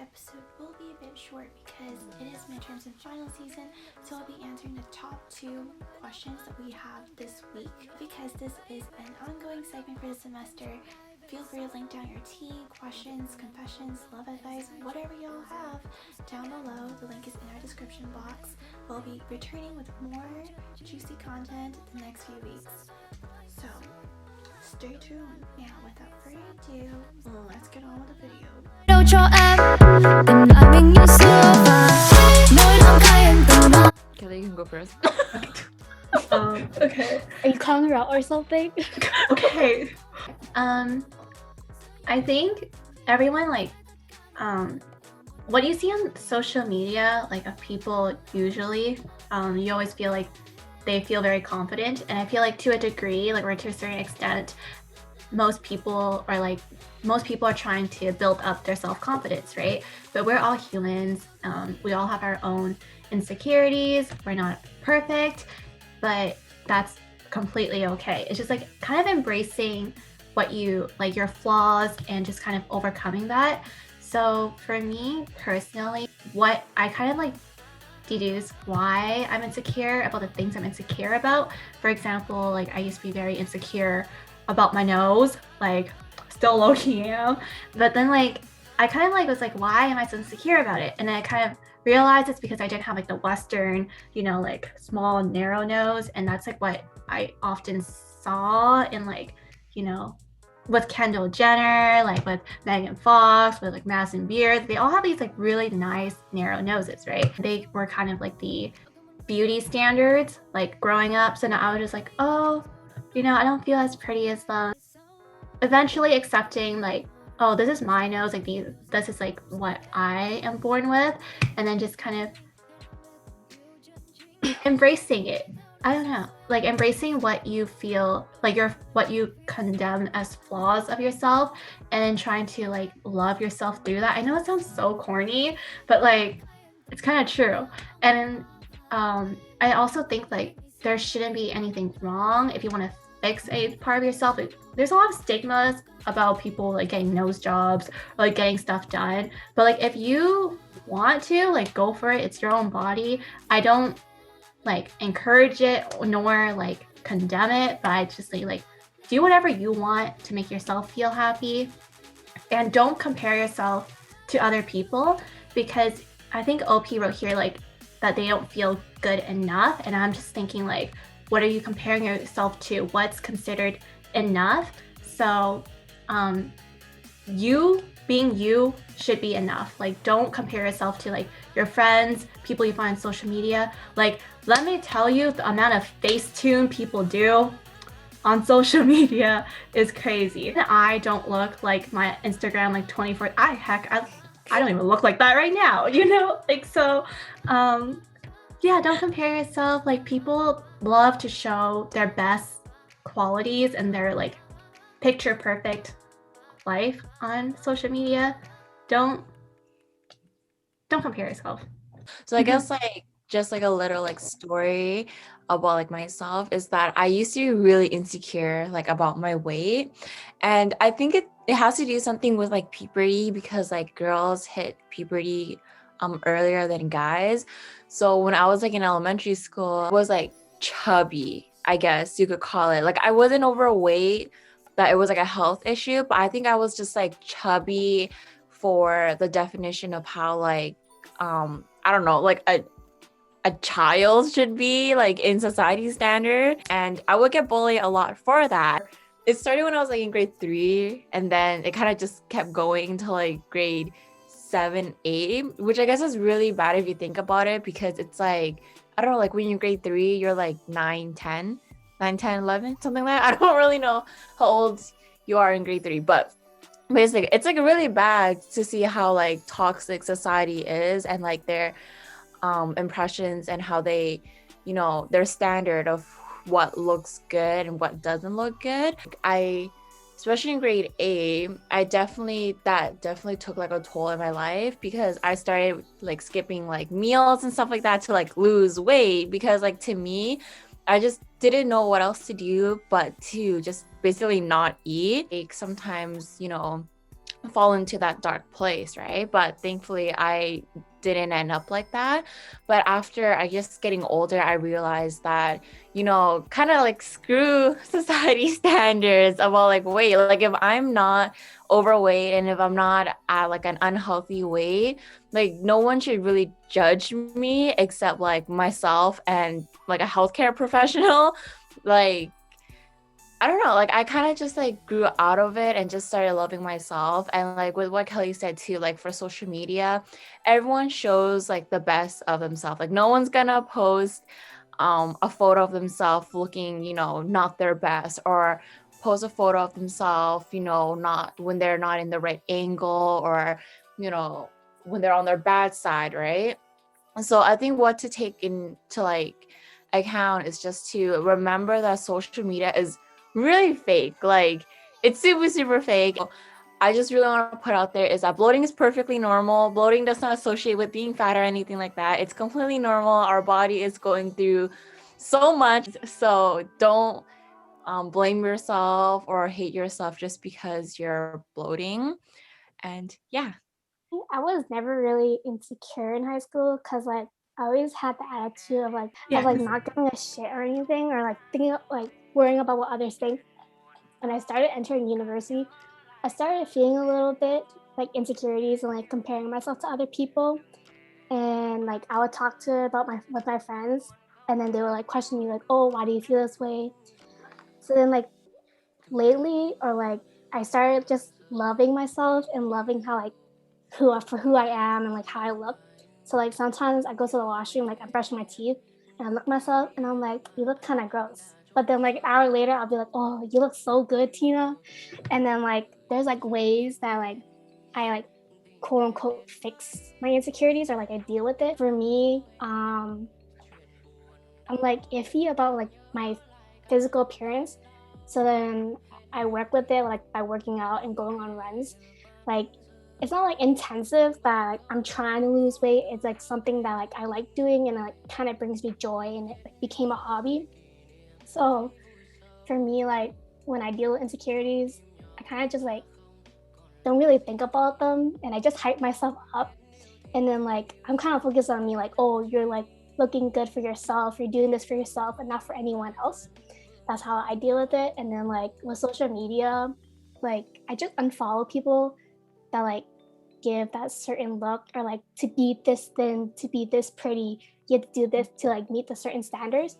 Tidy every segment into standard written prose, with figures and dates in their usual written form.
episode will be a bit short because it is midterms and final season, so I'll be answering the top 2 questions that we have this week. Because this is an ongoing segment for the semester, feel free to link down your tea, questions, confessions, love advice, whatever y'all have down below. The link is in our description box. We'll be returning with more juicy content the next few weeks. So stay tuned. Now, without further ado, let's get on with the video. Kelly, you can go first. Okay. Are you calling her out or something? Okay. I think everyone what you see on social media, like of people usually, you always feel like they feel very confident, and I feel like to a degree, like or to a certain extent, most people are trying to build up their self-confidence, right? But we're all humans. We all have our own insecurities. We're not perfect, but that's completely okay. It's just like kind of embracing what you like, your flaws, and just kind of overcoming that. So for me personally, what I kind of like deduce why I'm insecure about the things I'm insecure about. For example, like I used to be very insecure about my nose, like still low-key am, but then like I kind of like was like, why am I so insecure about it? And then I kind of realized it's because I didn't have like the Western, like small narrow nose, and that's like what I often saw in like, with Kendall Jenner, like with Megan Fox, with like Madison Beer. They all have these like really nice narrow noses, right? They were kind of like the beauty standards like growing up. So now I was just like, oh, I don't feel as pretty as them. Eventually accepting like, oh, this is my nose, like this is like what I am born with, and then just kind of embracing it. I don't know, like embracing what you feel like what you condemn as flaws of yourself, and then trying to like love yourself through that. I know it sounds so corny, but like it's kind of true. And I also think like there shouldn't be anything wrong if you want to fix a part of yourself. There's a lot of stigmas about people like getting nose jobs or like getting stuff done, but like if you want to, like go for it. It's your own body. I don't like encourage it nor like condemn it, but I just say like do whatever you want to make yourself feel happy, and don't compare yourself to other people, because I think OP wrote here like that they don't feel good enough, and I'm just thinking like, what are you comparing yourself to? What's considered enough? So you being you should be enough. Like don't compare yourself to like your friends, people you find on social media. Like let me tell you, the amount of Facetune people do on social media is crazy. And I don't look like my Instagram like 24. I don't even look like that right now, like so yeah, don't compare yourself. Like people love to show their best qualities and their like picture perfect life on social media. Don't compare yourself. So I guess like just like a little like story about like myself is that I used to be really insecure like about my weight, and I think it has to do something with like puberty, because like girls hit puberty earlier than guys. So when I was like in elementary school, I was like chubby, I guess you could call it. Like I wasn't overweight that it was like a health issue, but I think I was just like chubby for the definition of how like I don't know, like a child should be like in society standard. And I would get bullied a lot for that. It started when I was like in grade 3, and then it kind of just kept going to like grade 7, 8, which I guess is really bad if you think about it, because it's like, I don't know, like when you're grade 3, you're like 9, 10, 11, something like that. I don't really know how old you are in grade 3, but basically it's like really bad to see how like toxic society is, and like their impressions, and how they, their standard of what looks good and what doesn't look good. Especially in grade 8, that definitely took like a toll in my life, because I started like skipping like meals and stuff like that to like lose weight, because like to me, I just didn't know what else to do but to just basically not eat. Like sometimes, fall into that dark place, right? But thankfully I didn't end up like that. But after I just getting older, I realized that, kind of like screw society standards about like weight. Like if I'm not overweight and if I'm not at like an unhealthy weight, like no one should really judge me except like myself and like a healthcare professional. Like I don't know, like I kind of just like grew out of it and just started loving myself. And like with what Kelly said too, like for social media, everyone shows like the best of themselves. Like no one's gonna post a photo of themselves looking, not their best, or post a photo of themselves, not when they're not in the right angle, or, when they're on their bad side, right? And so I think what to take into like account is just to remember that social media is really fake. Like it's super, super fake. I just really want to put out there is that bloating is perfectly normal. Bloating does not associate with being fat or anything like that. It's completely normal. Our body is going through so much. So don't blame yourself or hate yourself just because you're bloating. And yeah. I was never really insecure in high school because like I always had the attitude of like not giving a shit or anything, or like thinking like worrying about what others think. When I started entering university, I started feeling a little bit like insecurities and like comparing myself to other people. And like I would talk to about my with my friends, and then they would like question me like, oh, why do you feel this way? So then like lately, or like I started just loving myself and loving how like who I am and like how I look. So like sometimes I go to the washroom, like I'm brushing my teeth, and I look at myself and I'm like, you look kind of gross. But then like an hour later, I'll be like, oh, you look so good, Tina. And then like there's like ways that like I like quote unquote fix my insecurities, or like I deal with it. For me, I'm like iffy about like my physical appearance. So then I work with it like by working out and going on runs. Like it's not like intensive that like, I'm trying to lose weight. It's like something that like I like doing and it like kind of brings me joy, and it like, became a hobby. So for me, like when I deal with insecurities, I kind of just like don't really think about them, and I just hype myself up. And then like I'm kind of focused on me, like, oh, you're like looking good for yourself, you're doing this for yourself and not for anyone else. That's how I deal with it. And then like with social media, like I just unfollow people that like give that certain look, or like to be this thin, to be this pretty, you have to do this to like meet the certain standards.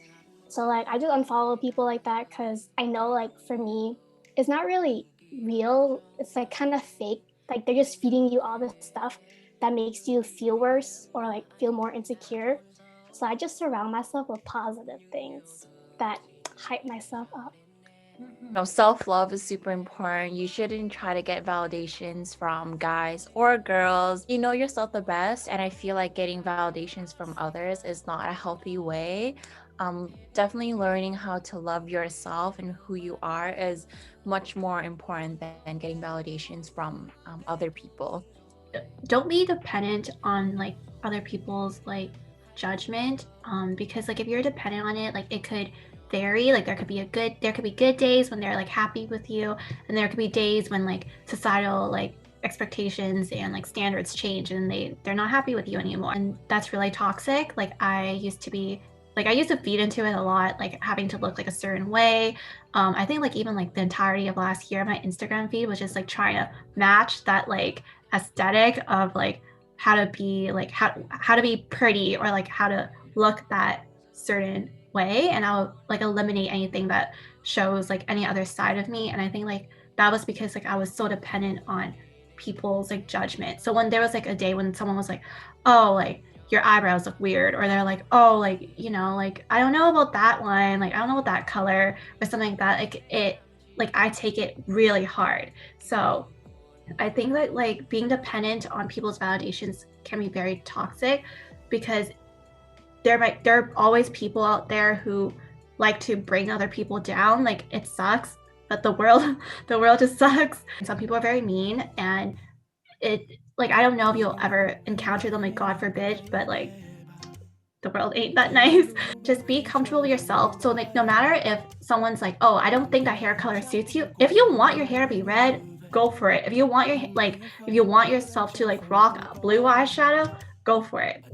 So like I just unfollow people like that because I know like for me it's not really real. It's like kind of fake. Like they're just feeding you all this stuff that makes you feel worse or like feel more insecure. So I just surround myself with positive things that hype myself up. Self-love is super important. You shouldn't try to get validations from guys or girls. You know yourself the best, and I feel like getting validations from others is not a healthy way. Definitely learning how to love yourself and who you are is much more important than getting validations from other people. Don't be dependent on like other people's like judgment, because like if you're dependent on it, like it could vary. Like there could be good days when they're like happy with you, and there could be days when like societal like expectations and like standards change and they're not happy with you anymore, and that's really toxic. Like I used to feed into it a lot, like having to look like a certain way. I think like even like the entirety of last year, my Instagram feed was just like trying to match that like aesthetic of like how to be like how to be pretty, or like how to look that certain way, and I'll like eliminate anything that shows like any other side of me. And I think like that was because like I was so dependent on people's like judgment. So when there was like a day when someone was like, oh, like your eyebrows look weird, or they're like, oh, like, like I don't know about that one, like I don't know about that color, or something like that, like I take it really hard. So I think that like being dependent on people's validations can be very toxic, because there are always people out there who like to bring other people down. Like it sucks, but the world just sucks. Some people are very mean, and it like I don't know if you'll ever encounter them, like God forbid, but like the world ain't that nice. Just be comfortable with yourself. So like no matter if someone's like, oh, I don't think that hair color suits you, if you want your hair to be red, go for it. If you want yourself to like rock a blue eyeshadow, go for it.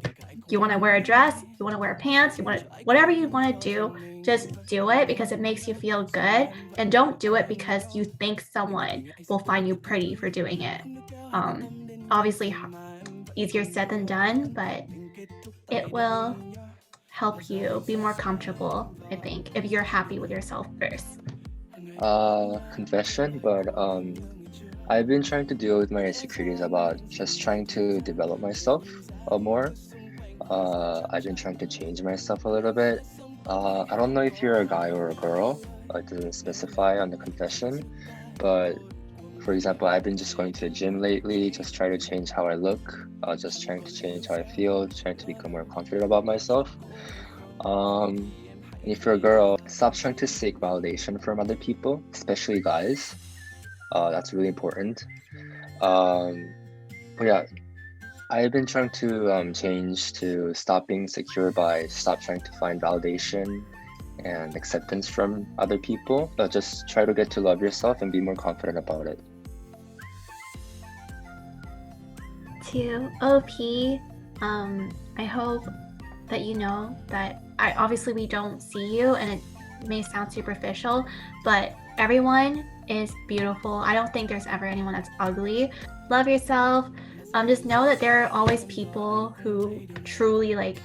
You want to wear a dress, you want to wear pants, whatever you want to do, just do it because it makes you feel good. And don't do it because you think someone will find you pretty for doing it. Obviously, easier said than done, but it will help you be more comfortable, I think, if you're happy with yourself first. Confession, but I've been trying to deal with my insecurities about just trying to develop myself more. I've been trying to change myself a little bit. I don't know if you're a guy or a girl. It doesn't specify on the confession, but for example, I've been just going to the gym lately, just trying to change how I look, just trying to change how I feel, trying to become more confident about myself. And if you're a girl, stop trying to seek validation from other people, especially guys. That's really important. But yeah, I've been trying to change to stop being insecure by stop trying to find validation and acceptance from other people, but just try to get to love yourself and be more confident about it. To OP, I hope that you know that obviously we don't see you and it may sound superficial, but everyone is beautiful. I don't think there's ever anyone that's ugly. Love yourself. Just know that there are always people who truly like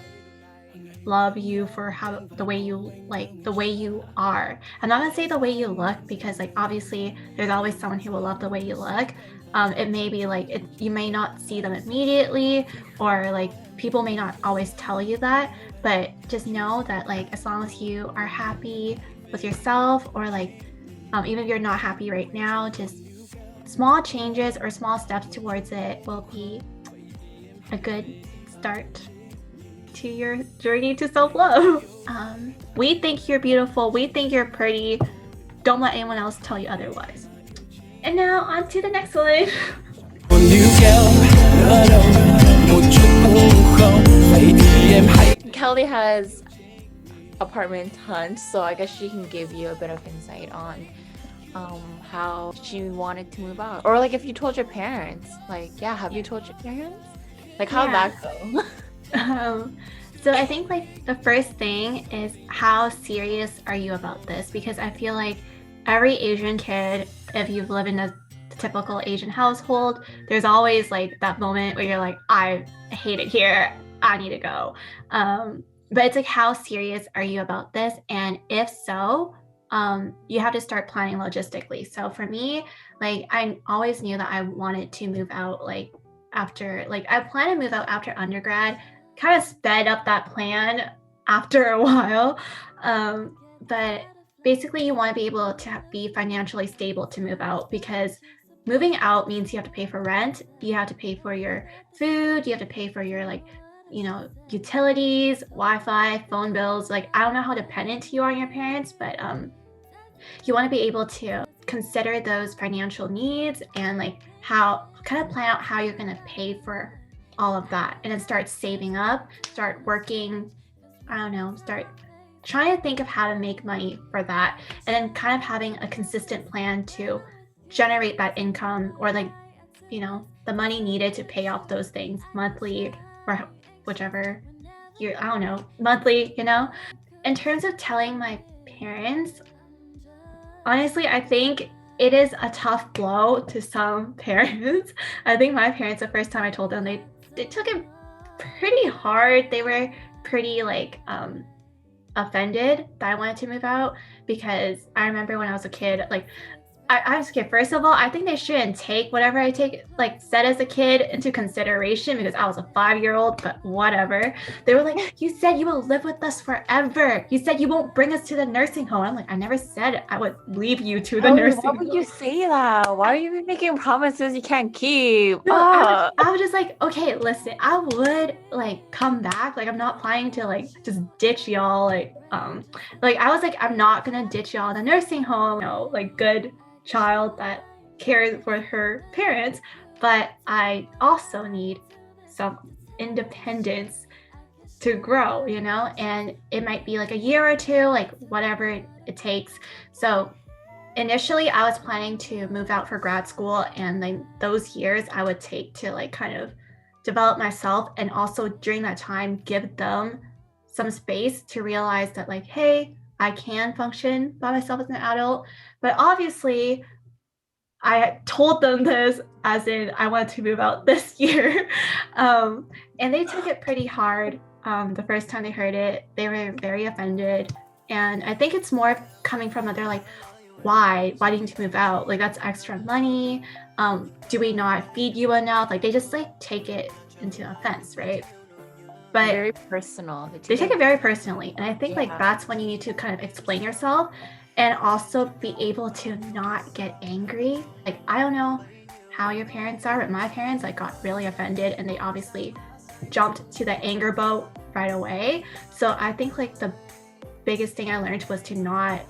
love you for the way you are. I'm not gonna say the way you look because like obviously there's always someone who will love the way you look. It may be like you may not see them immediately, or like people may not always tell you that, but just know that like as long as you are happy with yourself, or like even if you're not happy right now, just small changes or small steps towards it will be a good start to your journey to self-love. We think you're beautiful. We think you're pretty. Don't let anyone else tell you otherwise. And now on to the next one. Kelly has apartment hunt, so I guess she can give you a bit of insight on how she wanted to move out, or like if you told your parents, like have you told your parents, like how'd that go? So I think like the first thing is, how serious are you about this? Because I feel like every Asian kid, if you've lived in a typical Asian household, there's always like that moment where you're like, I hate it here, I need to go. But it's like, how serious are you about this? And if so, you have to start planning logistically. So for me, like I always knew that I wanted to move out like after, like I planned to move out after undergrad, kind of sped up that plan after a while. But basically you want to be able to be financially stable to move out, because moving out means you have to pay for rent, you have to pay for your food, you have to pay for your like, utilities, Wi-Fi, phone bills. Like, I don't know how dependent you are on your parents, but you want to be able to consider those financial needs and like how kind of plan out how you're going to pay for all of that, and then start saving up, start working, start trying to think of how to make money for that, and then kind of having a consistent plan to generate that income, or like, the money needed to pay off those things monthly or whichever year, monthly, In terms of telling my parents, honestly, I think it is a tough blow to some parents. I think my parents, the first time I told them, they took it pretty hard. They were pretty like offended that I wanted to move out, because I remember when I was a kid, like I was a kid. First of all, I think they shouldn't take whatever I said as a kid into consideration, because I was a 5-year-old, but whatever. They were like, you said you will live with us forever. You said you won't bring us to the nursing home. I'm like, I never said I would leave you to the nursing home. Why would you say that? Why are you making promises you can't keep? No, I was just like, okay, listen, I would like come back. Like, I'm not planning to like just ditch y'all. Like I was like, I'm not gonna ditch y'all in the nursing home. Like good child that cares for her parents, but I also need some independence to grow, and it might be like a year or two, like whatever it takes. So initially I was planning to move out for grad school, and then those years I would take to like kind of develop myself, and also during that time give them some space to realize that like, hey, I can function by myself as an adult. But obviously I told them this as in I wanted to move out this year. And they took it pretty hard. The first time they heard it, they were very offended. And I think it's more coming from that they're like, why didn't you move out? Like, that's extra money. Do we not feed you enough? Like, they just like take it into offense, right? But Very personal. they take it very personally. And I think like that's when you need to kind of explain yourself and also be able to not get angry. Like, I don't know how your parents are, but my parents like got really offended, and they obviously jumped to the anger boat right away. So I think like the biggest thing I learned was to not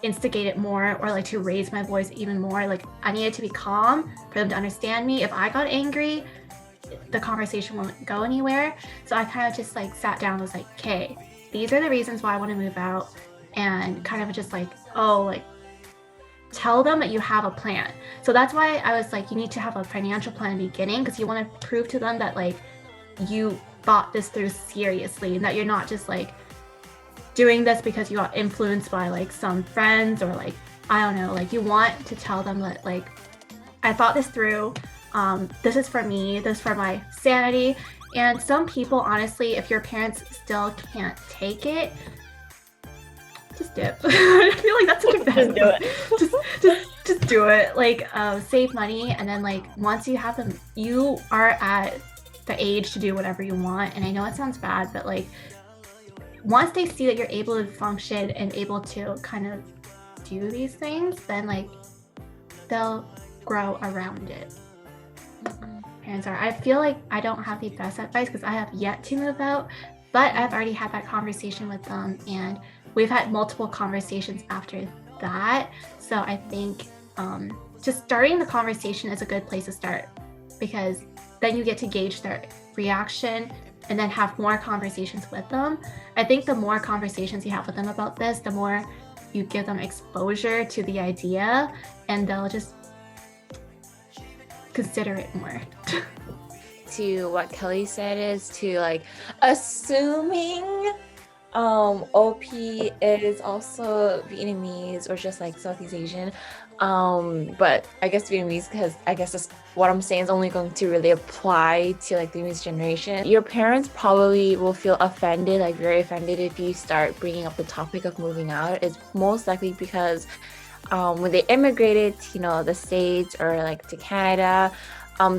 instigate it more, or like to raise my voice even more. Like, I needed to be calm for them to understand me. If I got angry, the conversation won't go anywhere. So I kind of just like sat down and was like, okay, these are the reasons why I want to move out, and kind of just like, oh, like tell them that you have a plan. So that's why I was like, you need to have a financial plan in the beginning, because you want to prove to them that like you thought this through seriously, and that you're not just like doing this because you got influenced by like some friends, or like, I don't know, like you want to tell them that like, I thought this through. This is for me, this is for my sanity. And some people, honestly, if your parents still can't take it, just dip. I feel like that's such a bad Just do it. just do it. Like, save money, and then like once you have them, you are at the age to do whatever you want. And I know it sounds bad, but like once they see that you're able to function and able to kind of do these things, then like they'll grow around it. Parents are. I feel like I don't have the best advice because I have yet to move out, but I've already had that conversation with them, and we've had multiple conversations after that. So I think just starting the conversation is a good place to start, because then you get to gauge their reaction and then have more conversations with them. I think the more conversations you have with them about this, the more you give them exposure to the idea, and they'll just consider it more. To what Kelly said is to like, assuming OP is also Vietnamese or just like Southeast Asian, but I guess Vietnamese, because I guess that's what I'm saying is only going to really apply to like the Vietnamese generation. Your parents probably will feel offended, like very offended, if you start bringing up the topic of moving out. It's most likely because when they immigrated to, the States or like to Canada,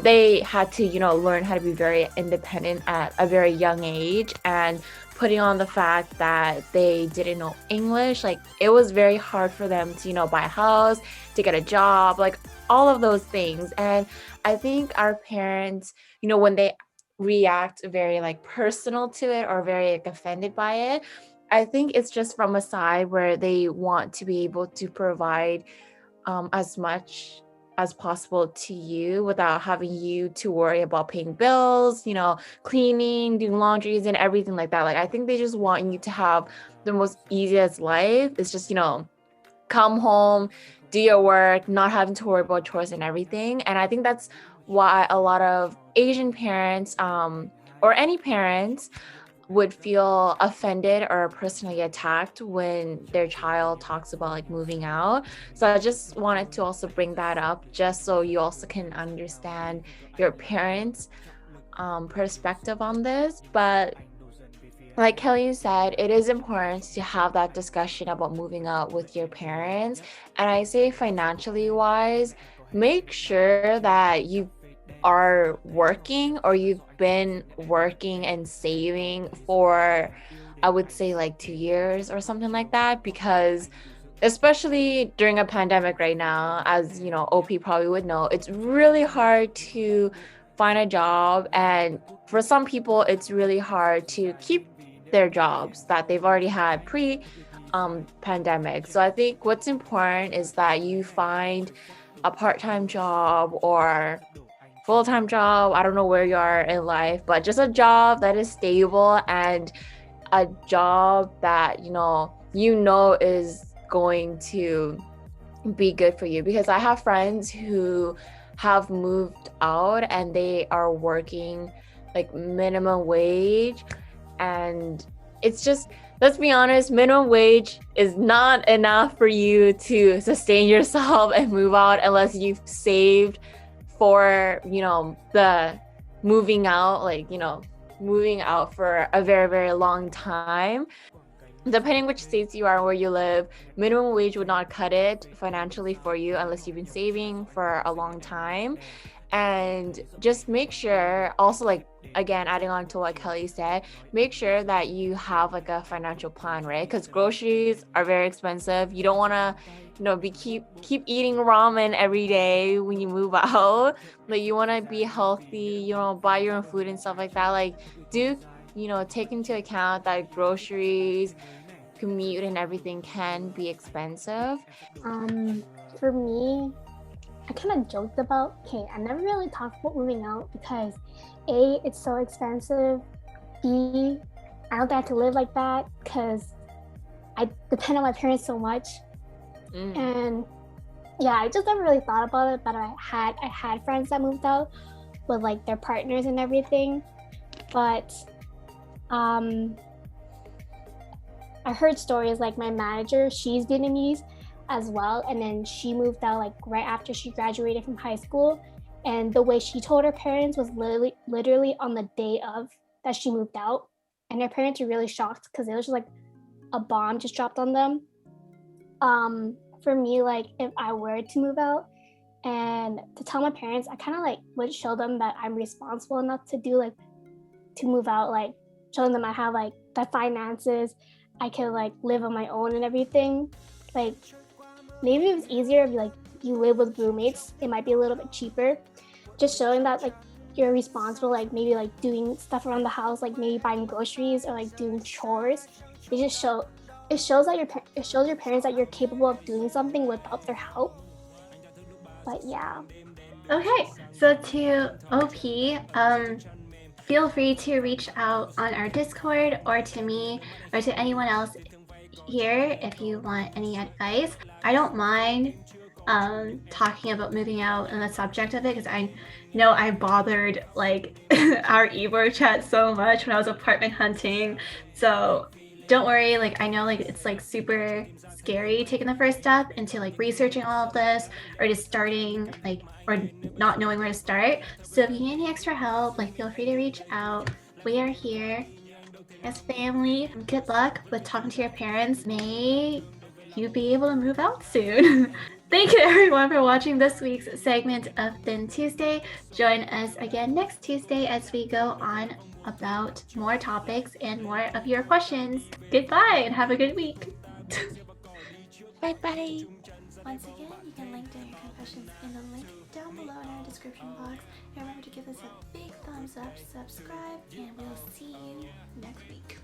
they had to, learn how to be very independent at a very young age, and putting on the fact that they didn't know English, like it was very hard for them to, buy a house, to get a job, like all of those things. And I think our parents, when they react very like personal to it or very like offended by it, I think it's just from a side where they want to be able to provide as much as possible to you without having you to worry about paying bills, cleaning, doing laundries and everything like that. Like, I think they just want you to have the most easiest life. It's just, come home, do your work, not having to worry about chores and everything. And I think that's why a lot of Asian parents or any parents would feel offended or personally attacked when their child talks about like moving out. So I just wanted to also bring that up, just so you also can understand your parents' perspective on this. But like Kelly said, it is important to have that discussion about moving out with your parents. And I say financially wise, make sure that you are working, or you've been working and saving for, I would say like 2 years or something like that, because especially during a pandemic right now, as OP probably would know, it's really hard to find a job, and for some people it's really hard to keep their jobs that they've already had pre-pandemic. So I think what's important is that you find a part-time job or full-time job. I don't know where you are in life, but just a job that is stable, and a job that you know is going to be good for you, because I have friends who have moved out and they are working like minimum wage, and it's just, let's be honest, minimum wage is not enough for you to sustain yourself and move out unless you've saved for, the moving out, moving out for a very, very long time. Depending which states you are, where you live, minimum wage would not cut it financially for you unless you've been saving for a long time. And just make sure, also, like, again, adding on to what Kelly said, make sure that you have like a financial plan, right? Because groceries are very expensive. You don't want to keep eating ramen every day when you move out. Like, you want to be healthy, buy your own food and stuff like that. Like, do take into account that groceries, commute, and everything can be expensive. For me, I kind of joked about, I never really talked about moving out because A, it's so expensive. B, I don't think I could live like that because I depend on my parents so much. And yeah, I just never really thought about it, but I had friends that moved out with like their partners and everything. But I heard stories like my manager, she's Vietnamese as well, and then she moved out like right after she graduated from high school, and the way she told her parents was literally on the day of that she moved out, and her parents were really shocked because it was just like a bomb just dropped on them. For me, like if I were to move out and to tell my parents, I kind of like would show them that I'm responsible enough to move out, like showing them I have like the finances, I can like live on my own and everything. Like maybe it was easier if like you live with roommates, it might be a little bit cheaper. Just showing that like you're responsible, like maybe like doing stuff around the house, like maybe buying groceries or like doing chores. It shows your parents that you're capable of doing something without their help. But yeah. Okay, so to OP, feel free to reach out on our Discord or to me or to anyone else here if you want any advice. I don't mind talking about moving out and the subject of it because I know I bothered like our Ebor chat so much when I was apartment hunting. So don't worry, like I know like it's like super scary taking the first step into like researching all of this or just starting like or not knowing where to start. So if you need any extra help, like feel free to reach out. We are here as family. Good luck with talking to your parents. May you be able to move out soon. Thank you everyone for watching this week's segment of Thin Tuesday. Join us again next Tuesday as we go on about more topics and more of your questions. Goodbye and have a good week. Bye. Once again, you can link down your confessions in the link down below in our description box. And remember to give us a big thumbs up, subscribe, and we'll see you next week.